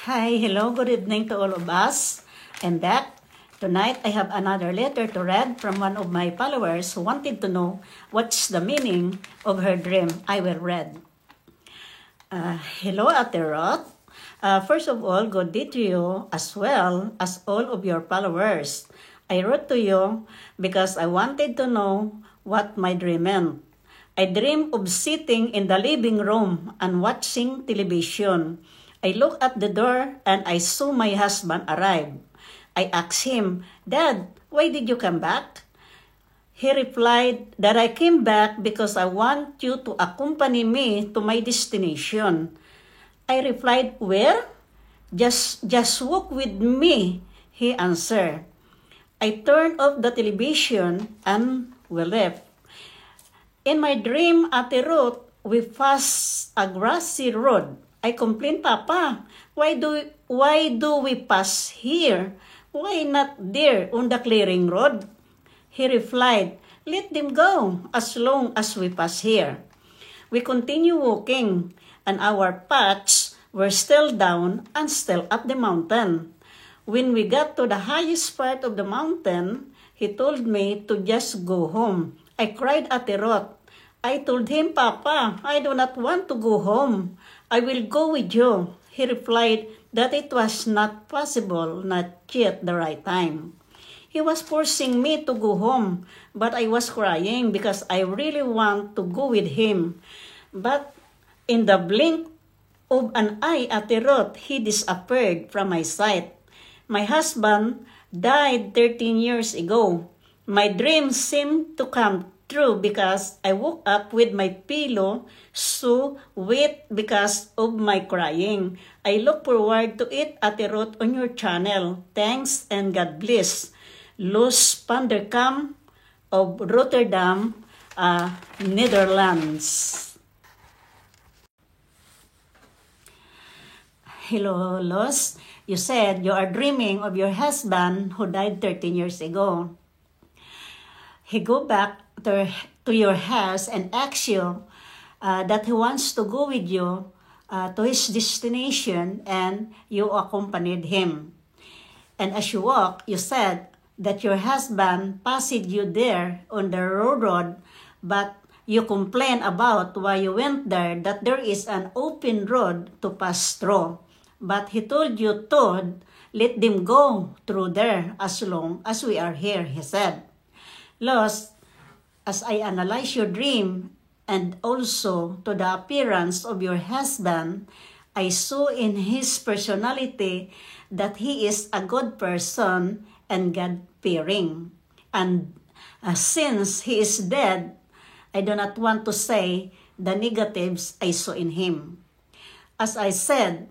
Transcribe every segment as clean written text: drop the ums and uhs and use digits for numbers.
Hi, hello, good evening to all of us. I'm back. Tonight, I have another letter to read from one of my followers who wanted to know what's the meaning of her dream. I will read. Hello, Ate Roth. First of all, good day to you as well as all of your followers. I wrote to you because I wanted to know what my dream meant. I dreamed of sitting in the living room and watching television. I looked at the door and I saw my husband arrive. I asked him, "Dad, why did you come back?" He replied that I came back because I want you to accompany me to my destination. I replied, "Where?" Just walk with me," he answered. I turned off the television and we left. In my dream, Ate Ruth, we passed a grassy road. I complained, "Papa, why do we pass here? Why not there on the clearing road?" He replied, "Let them go as long as we pass here." We continued walking, and our paths were still down and still up the mountain. When we got to the highest part of the mountain, he told me to just go home. I cried at the road. I told him, "Papa, I do not want to go home. I will go with you." He replied that it was not possible, not yet the right time. He was forcing me to go home, but I was crying because I really want to go with him. But in the blink of an eye at the road, he disappeared from my sight. My husband died 13 years ago. My dream seemed to come true because I woke up with my pillow so wet because of my crying. I look forward to it at the road on your channel. Thanks and God bless. Loes van der Kamp of Rotterdam, Netherlands. Hello, Los. You said you are dreaming of your husband who died 13 years ago. He go back to your house and asks you that he wants to go with you to his destination, and you accompanied him. And as you walk, you said that your husband passed you there on the road, but you complain about why you went there, that there is an open road to pass through. But he told you to let them go through there as long as we are here, he said. Los, as I analyze your dream and also to the appearance of your husband, I saw in his personality that he is a good person and God-fearing. And since he is dead, I do not want to say the negatives I saw in him. As I said,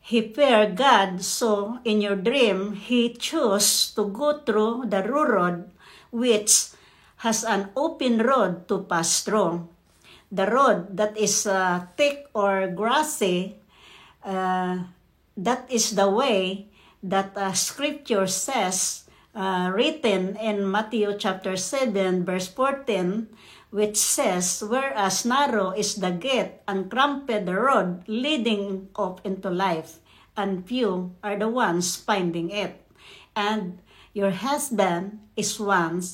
he feared God, so in your dream, he chose to go through the road, which has an open road to pass through. The road that is thick or grassy, that is the way that scripture says, written in Matthew chapter 7, verse 14, which says, "Whereas narrow is the gate and cramped the road leading up into life, and few are the ones finding it. And your husband is one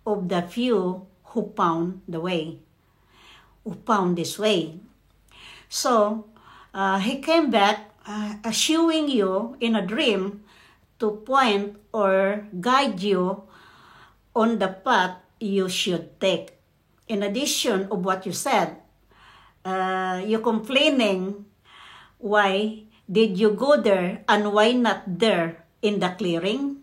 of the few who found the way," who found this way. So, he came back showing you in a dream to point or guide you on the path you should take. In addition of what you said, you complaining, why did you go there and why not there in the clearing?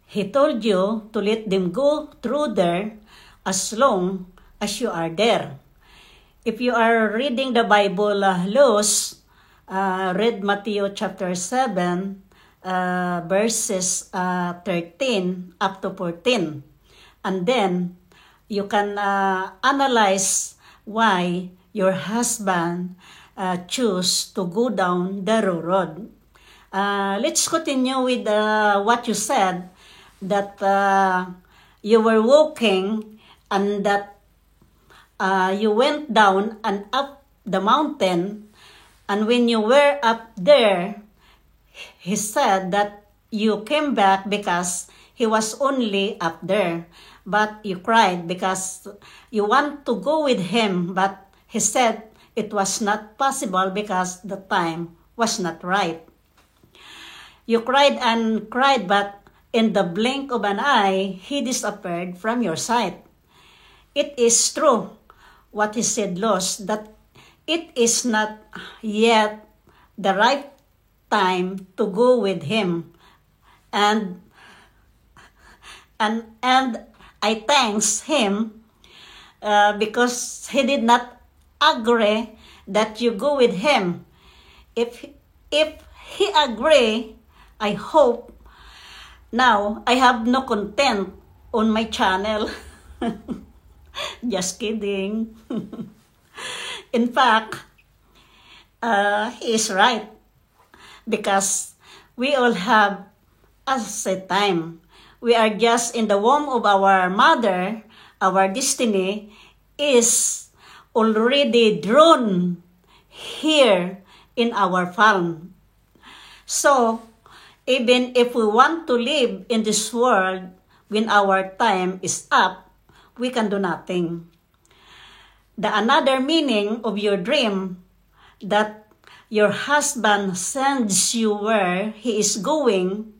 He told you to let them go through there as long as you are there. If you are reading the Bible, Los, read Matthew chapter 7, verses 13 up to 14. And then you can analyze why your husband chose to go down the road. Let's continue with what you said, that you were walking and that you went down and up the mountain, and when you were up there, he said that you came back because he was only up there. But you cried because you want to go with him, but he said it was not possible because the time was not right. You cried and cried, but in the blink of an eye, he disappeared from your sight. It is true what he said, Los, that it is not yet the right time to go with him. And I thanks him because he did not agree that you go with him. If he agree, I hope now I have no content on my channel. Just kidding. In fact, he is right because we all have a set time. We are just in the womb of our mother. Our destiny is already drawn here in our farm. So, even if we want to live in this world when our time is up, we can do nothing. The another meaning of your dream that your husband sends you where he is going,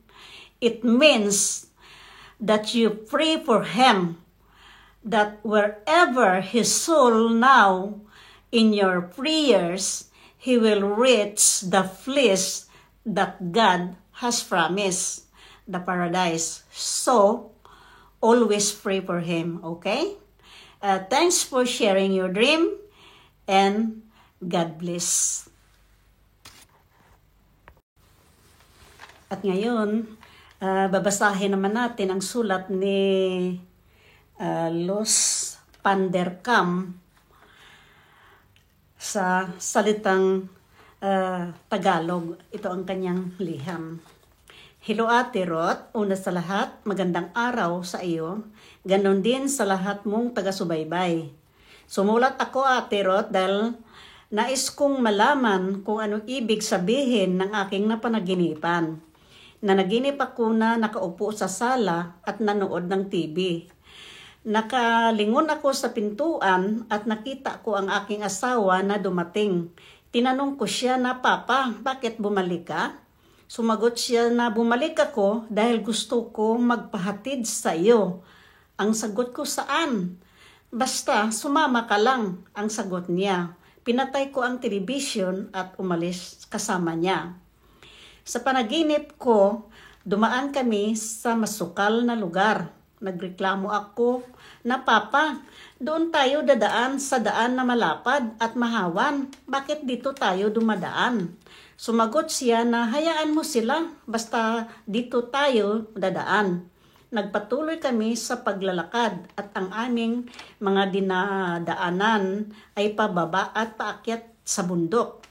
it means that you pray for him, that wherever his soul now in your prayers, he will reach the place that God has promised, the paradise. So, always pray for him, okay? Thanks for sharing your dream, and God bless. At ngayon, babasahin naman natin ang sulat ni Los Pandercam sa salitang Tagalog. Ito ang kanyang liham. Hello Ate Rot, una sa lahat, magandang araw sa iyo. Ganon din sa lahat mong taga-subaybay. Sumulat ako Ate Rot dahil nais kong malaman kung ano ibig sabihin ng aking napanaginipan. Nanaginip ako na nakaupo sa sala at nanood ng TV. Nakalingon ako sa pintuan at nakita ko ang aking asawa na dumating. Tinanong ko siya na, Papa, bakit bumalik ka? Sumagot siya na bumalik ako dahil gusto ko magpahatid sa iyo. Ang sagot ko, saan? Basta sumama ka lang, ang sagot niya. Pinatay ko ang television at umalis kasama niya. Sa panaginip ko, dumaan kami sa masukal na lugar. Nagreklamo ako na, Papa, doon tayo dadaan sa daan na malapad at mahawan. Bakit dito tayo dumadaan? Sumagot siya na hayaan mo sila, basta dito tayo dadaan. Nagpatuloy kami sa paglalakad at ang aming mga dinadaanan ay pababa at paakyat sa bundok.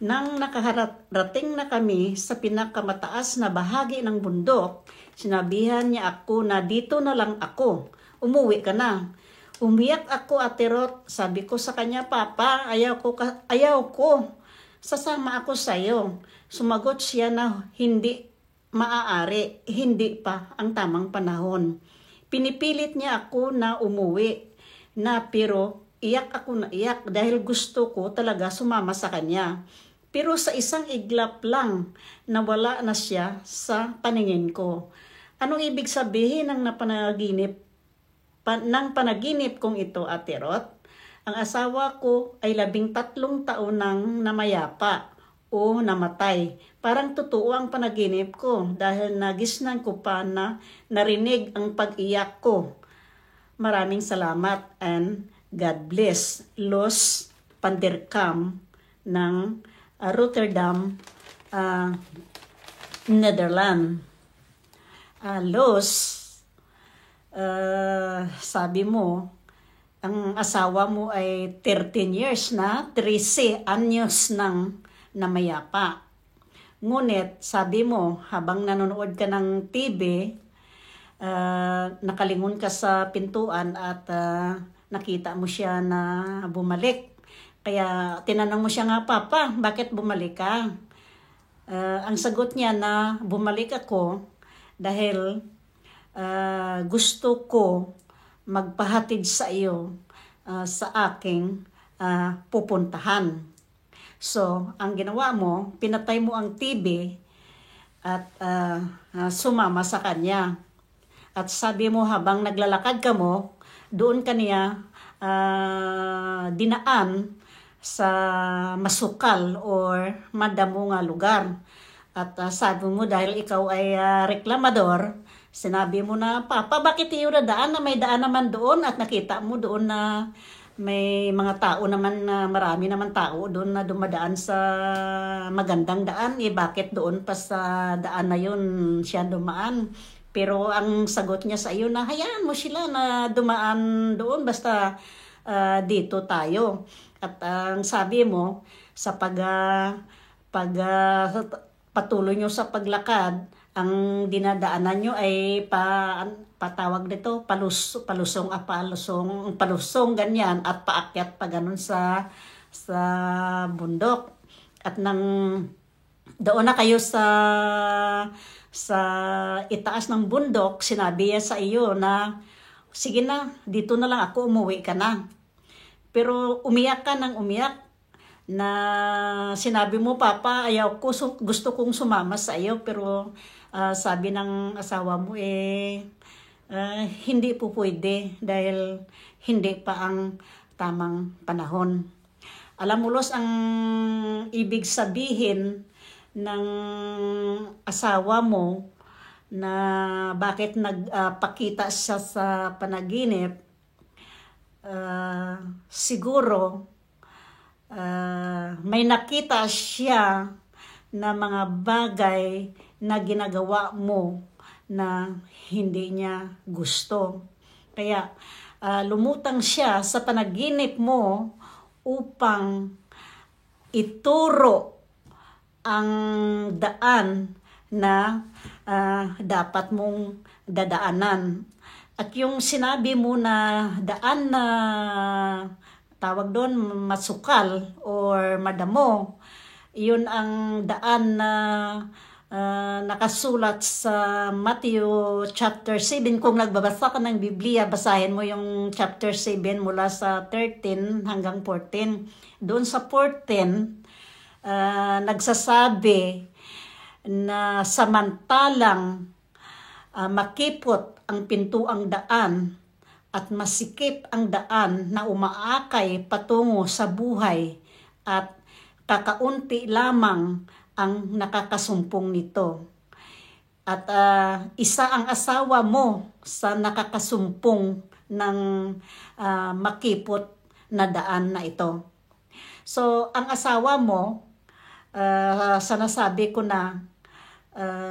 Nang nakarating na kami sa pinakamataas na bahagi ng bundok, sinabihan niya ako na dito na lang ako, umuwi ka na. Umiyak ako Ate Rot, sabi ko sa kanya, Papa, ayaw ko, sasama ako sa iyo. Sumagot siya na hindi maaari, hindi pa ang tamang panahon. Pinipilit niya ako na umuwi, pero iyak ako na iyak dahil gusto ko talaga sumama sa kanya. Pero sa isang iglap lang, nawala na siya sa paningin ko. Anong ibig sabihin ng panaginip kong ito, Ate Rot? Ang asawa ko ay 13 taon nang namayapa o namatay. Parang totoo ang panaginip ko dahil nagisnan ko pa na narinig ang pag-iyak ko. Maraming salamat and God bless. Los Pandercam ng Rotterdam, Netherlands. Los, sabi mo, ang asawa mo ay 13 years na, 13 anyos nang namayapa. Ngunit, sabi mo, habang nanonood ka ng TV, nakalingon ka sa pintuan at nakita mo siya na bumalik. Kaya tinanong mo siya nga, Papa, bakit bumalik ka? Ang sagot niya na bumalik ako dahil gusto ko magpahatid sa iyo sa aking pupuntahan. So, ang ginawa mo, pinatay mo ang TV at sumama sa kanya. At sabi mo habang naglalakad ka mo, doon kaniya dinaan sa masukal or madamo nga lugar. At sabi mo dahil ikaw ay reklamador, sinabi mo na, Papa, bakit iyo na daan na may daan naman doon at nakita mo doon na may mga tao naman na marami naman tao doon na dumadaan sa magandang daan. Bakit doon pa sa daan na yun siya dumaan? Pero ang sagot niya sa iyo na hayaan mo sila na dumaan doon basta dito tayo. At ang sabi mo sa patuloy nyo sa paglakad, ang dinadaanan nyo ay patawag dito palusong ganyan at paakyat pa ganun sa bundok. At nang doon na kayo sa itaas ng bundok, sinabi niya sa iyo na sige na, dito na lang ako, umuwi ka na. Pero umiyak ka ng umiyak na sinabi mo, Papa, ayaw ko, gusto kong sumama sa iyo, pero sabi ng asawa mo hindi po pwede dahil hindi pa ang tamang panahon. Alam mo, Los, ang ibig sabihin ng asawa mo na bakit nagpakita siya sa panaginip, siguro may nakita siya na mga bagay na ginagawa mo na hindi niya gusto. Kaya lumutang siya sa panaginip mo upang ituro ang daan na dapat mong dadaanan. At yung sinabi mo na daan na tawag doon masukal or madamo, yun ang daan na nakasulat sa Matthew chapter 7. Kung nagbabasa ka ng Biblia, basahin mo yung chapter 7 mula sa 13 hanggang 14. Doon sa 14, nagsasabi na samantalang makipot ang pintuang daan at masikip ang daan na umaakay patungo sa buhay at kakaunti lamang ang nakakasumpong nito. At isa ang asawa mo sa nakakasumpong ng makipot na daan na ito. So, ang asawa mo, sa nasabi ko na,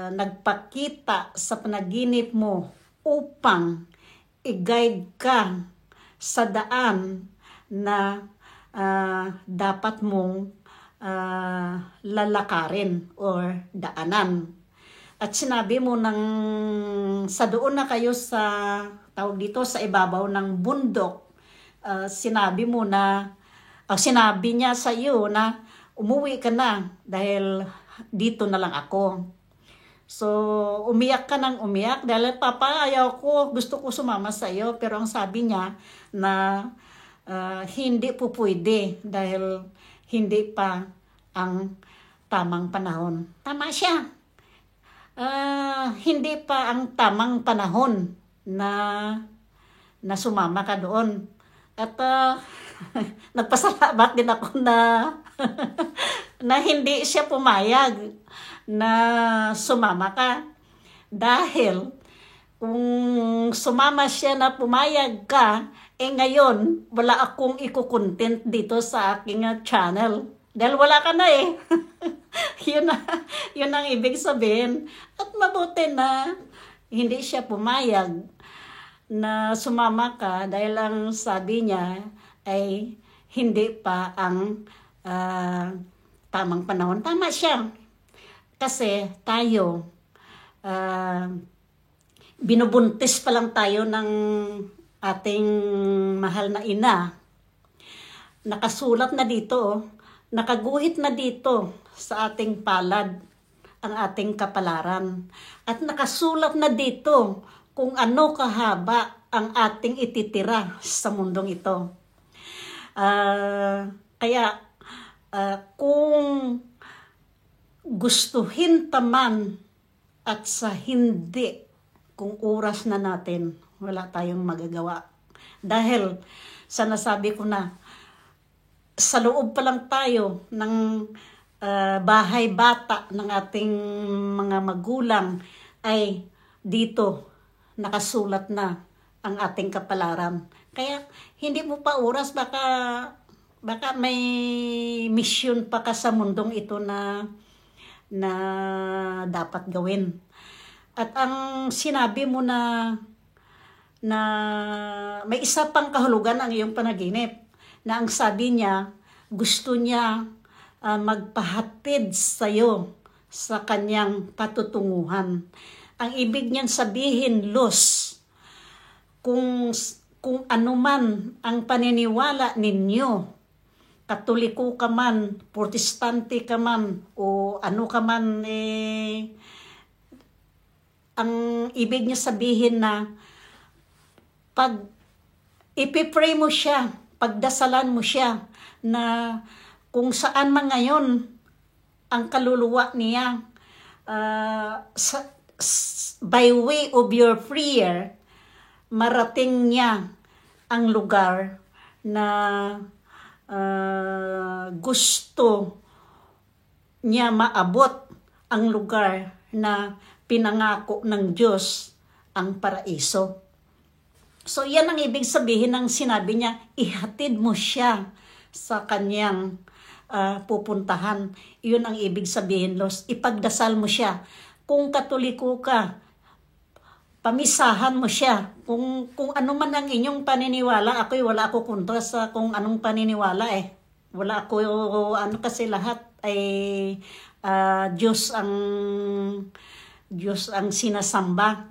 nagpakita sa panaginip mo upang i-guide ka sa daan na dapat mong lalakarin or daanan. At sinabi mo sa doon na kayo sa tawag dito sa ibabaw ng bundok, sinabi niya sa iyo na umuwi ka na dahil dito na lang ako. So, umiyak ka ng umiyak dahil, Papa, ayaw ko, gusto ko sumama sa iyo. Pero ang sabi niya na hindi po pwede dahil hindi pa ang tamang panahon. Tama siya. Hindi pa ang tamang panahon na sumama ka doon. At nagpasalamat din ako na na hindi siya pumayag na sumama ka. Dahil kung sumama siya na pumayag ka, ngayon wala akong iko-content dito sa aking channel. Dahil wala ka na yun ang ibig sabihin. At mabuti na hindi siya pumayag na sumama ka dahil ang sabi niya ay hindi pa ang tamang panahon. Tama siya. Kasi tayo, binubuntis pa lang tayo ng ating mahal na ina. nakasulat na dito, nakaguhit na dito sa ating palad ang ating kapalaran. At nakasulat na dito kung ano kahaba ang ating ititira sa mundong ito. Kaya kung gustuhin taman at sa hindi, kung oras na natin, wala tayong magagawa. Dahil sa nasabi ko na, sa loob pa lang tayo ng bahay bata ng ating mga magulang ay dito nakasulat na ang ating kapalaran. Kaya hindi mo pa oras, baka may mission pa ka sa mundong ito na dapat gawin. At ang sinabi mo na may isa pang kahulugan ang iyong panaginip, na ang sabi niya, gusto niya magpahatid sa iyo sa kanyang patutunguhan. Ang ibig niyan sabihin, Luz, kung ano man ang paniniwala ninyo, Katoliko ka man, Protestante ka man, o ano ka man, ang ibig niya sabihin na pag ipipray mo siya, pagdasalan mo siya, na kung saan man ngayon ang kaluluwa niya, by way of your prayer, marating niya ang lugar na gusto niya maabot, ang lugar na pinangako ng Diyos, ang paraiso. So yan ang ibig sabihin ng sinabi niya, ihatid mo siya sa kanyang pupuntahan. Yun ang ibig sabihin, Los. Ipagdasal mo siya. Kung Katoliko ka, pamisahan mo siya. Kung ano man ang inyong paniniwala, wala ako kontra sa kung anong paniniwala eh. Wala ako, kasi lahat ay Diyos ang sinasamba.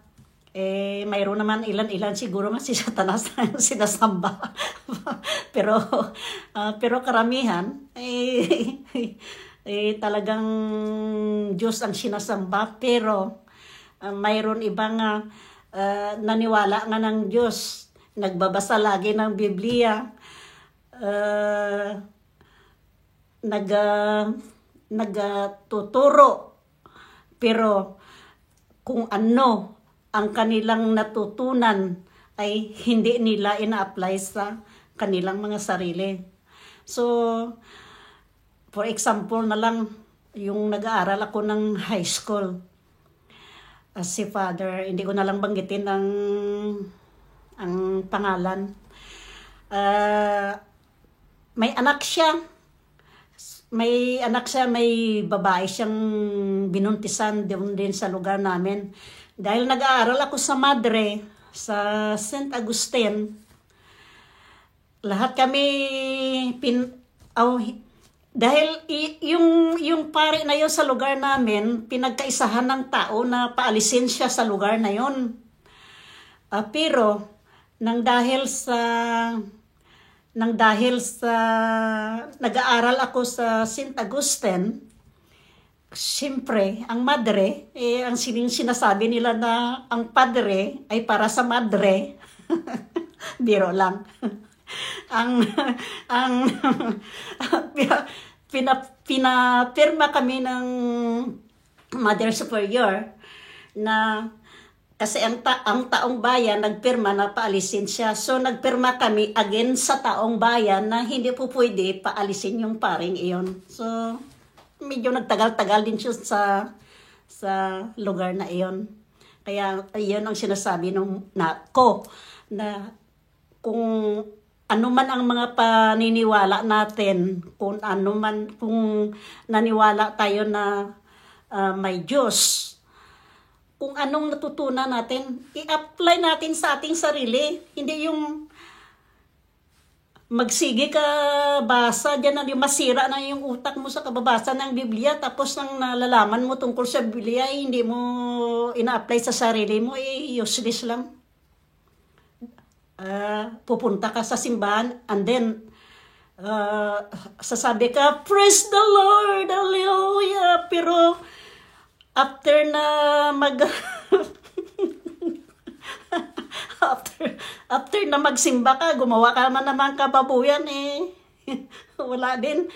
Mayroon naman ilan-ilan siguro nga si Satanas ang sinasamba. pero karamihan talagang Diyos ang sinasamba, pero mayroon ibang naniwala nga ng Diyos, nagbabasa lagi ng Biblia, nagtuturo, pero kung ano ang kanilang natutunan ay hindi nila ina-apply sa kanilang mga sarili. So, for example na lang, yung nag-aaral ako ng high school, si Father, hindi ko na lang banggitin ang pangalan. May anak siya, may babae siyang binuntisan din sa lugar namin. Dahil nag-aaral ako sa Madre, sa St. Agustin, lahat kami dahil yung pare na yun sa lugar namin, pinagkaisahan ng tao na paalisin siya sa lugar na yun. Pero dahil sa nag-aaral ako sa St. Agustin, siyempre, ang madre, ang sinasabi nila na ang padre ay para sa madre. Biro lang. Pinapirma kami ng Mother Superior na kasi ang taong bayan nagpirma na paalisin siya. So nagpirma kami against sa taong bayan na hindi po pwede paalisin yung paring iyon. So medyo nagtagal-tagal din siya sa lugar na iyon. Kaya iyon ang sinasabi na kung ano man ang mga paniniwala natin, kung naniwala tayo na may Diyos, kung anong natutunan natin, i-apply natin sa ating sarili. Hindi yung magsige ka basa dyan na yung masira na yung utak mo sa kababasa ng Biblia, tapos nang nalalaman mo tungkol sa Biblia, hindi mo ina-apply sa sarili mo, useless lang. Pupunta ka sa simbahan and then uh, sasabi ka, praise the Lord, hallelujah. Pero after na after na magsimba ka, gumawa ka naman kababuyan eh. Wala din.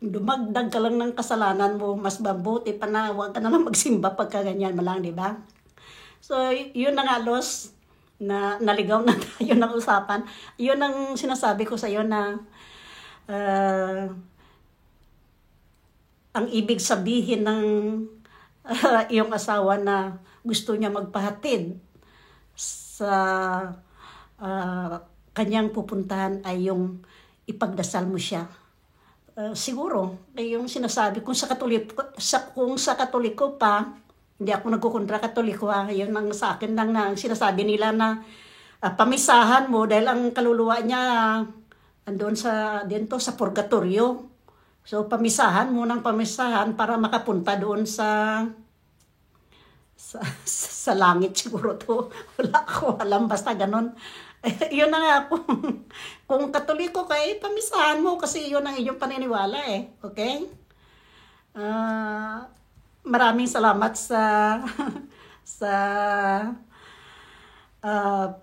Dumagdag ka lang ng kasalanan mo. Mas mabuti pa na huwag ka na lang magsimba pagka ganyan malang, di ba? So, yun na nga, Los, na naligaw na tayo ng usapan. Yun ang sinasabi ko sa iyo na ang ibig sabihin ng iyong asawa na gusto niya magpahatid sa kanyang pupuntahan ay yung ipagdasal mo siya. Siguro, yung sinasabi, kung sa Katoliko pa, hindi ako nagkukontra Katoliko, yun ang sa akin lang na sinasabi nila na pamisahan mo dahil ang kaluluwa niya andun dito sa purgatorio. So, pamisahan mo ng pamisahan para makapunta doon sa langit siguro to. Wala ko alam, basta ganon. Yun na nga po. Kung Katoliko ka, pamisahan mo kasi yun ang inyong paniniwala eh. Okay? Maraming salamat sa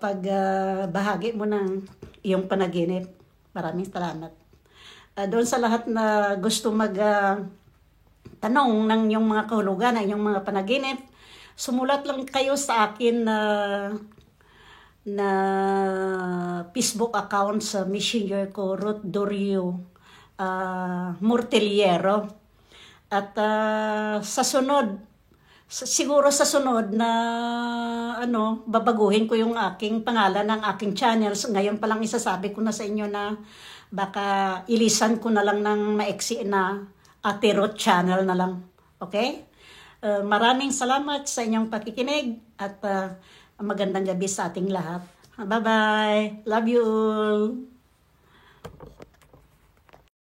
pagbahagi mo ng iyong panaginip. Maraming salamat. Doon sa lahat na gusto tanong ng iyong mga kahulugan, ng iyong mga panaginip, sumulat lang kayo sa akin na Facebook account sa Messenger ko, Ruth Dorio Morteliero. At siguro sa sunod na babaguhin ko yung aking pangalan ng aking channel. So, ngayon pa lang isasabi ko na sa inyo na baka ilisan ko na lang ng maiksi na Ate Ruth channel na lang. Okay? Maraming salamat sa inyong pakikinig at magandang gabi sa ating lahat. Bye-bye. Love you all.